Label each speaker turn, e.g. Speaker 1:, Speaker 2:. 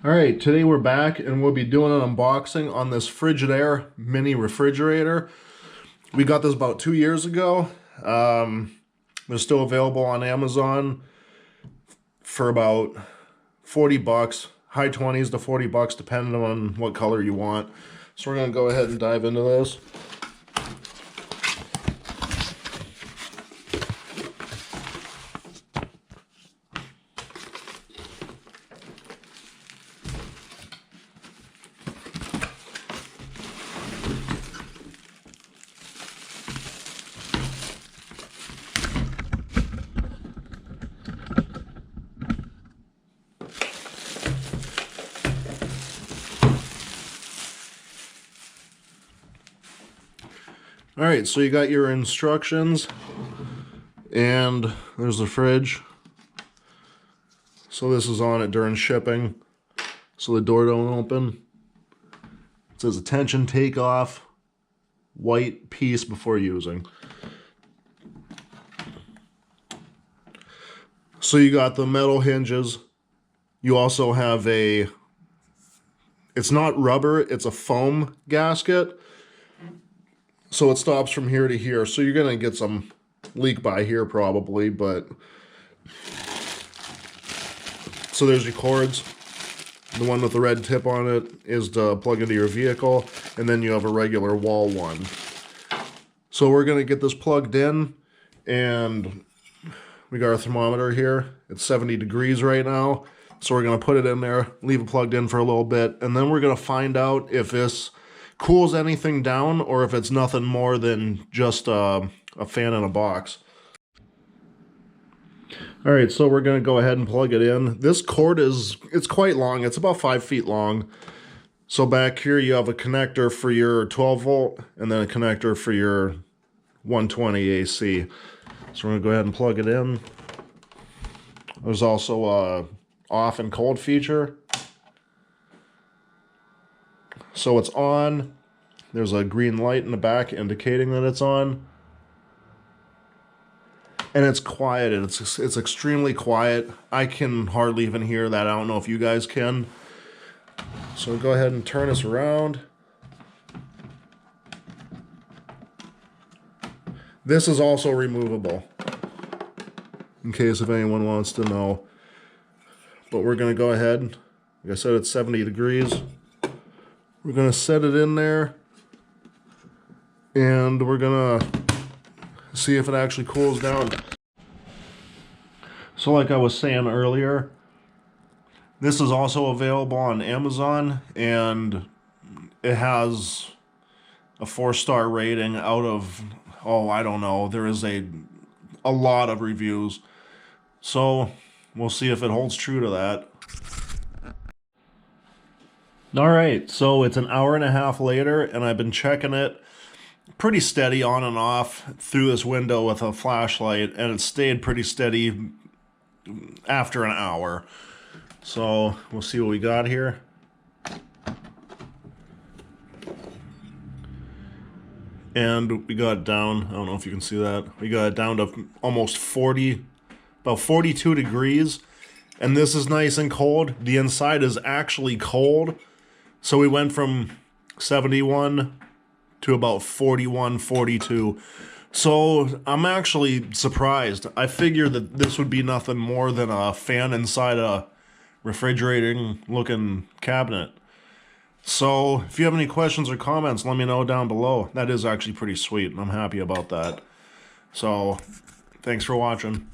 Speaker 1: Alright, today we're back and we'll be doing an unboxing on this Frigidaire mini refrigerator. We got this about 2 years ago. They're still available on Amazon for about 40 bucks, high 20s to 40 bucks depending on what color you want. So we're going to go ahead and dive into this. Alright, so you got your instructions, and there's the fridge. So this is on it during shipping, so the door don't open. It says attention, take off, white piece before using. So you got the metal hinges. You also have it's not rubber, it's a foam gasket. So it stops from here to here. So you're going to get some leak by here probably, but... So there's your cords. The one with the red tip on it is to plug into your vehicle, and then you have a regular wall one. So we're going to get this plugged in, and we got our thermometer here. It's 70 degrees right now. So we're going to put it in there, leave it plugged in for a little bit, and then we're going to find out if this cools anything down or if it's nothing more than just a fan in a box. Alright, so we're going to go ahead and plug it in. This cord it's quite long. It's about 5 feet long. So back here you have a connector for your 12 volt and then a connector for your 120 AC. So we're going to go ahead and plug it in. There's also a off and cold feature. So it's on. There's a green light in the back indicating that it's on. And it's quiet. It's extremely quiet. I can hardly even hear that. I don't know if you guys can. So go ahead and turn this around. This is also removable, in case if anyone wants to know. But we're going to go ahead. Like I said, it's 70 degrees. We're going to set it in there, and we're going to see if it actually cools down. So like I was saying earlier, this is also available on Amazon, and it has a 4-star rating out of, oh, I don't know, there is a lot of reviews. So we'll see if it holds true to that. Alright, so it's an hour and a half later, and I've been checking it pretty steady on and off through this window with a flashlight, and it stayed pretty steady after an hour. So we'll see what we got here. And we got it down, I don't know if you can see that, we got it down to almost 40, about 42 degrees. And this is nice and cold. The inside is actually cold. So we went from 71 to about 41, 42. So I'm actually surprised. I figured that this would be nothing more than a fan inside a refrigerating looking cabinet. So if you have any questions or comments, let me know down below. That is actually pretty sweet, and I'm happy about that. So thanks for watching.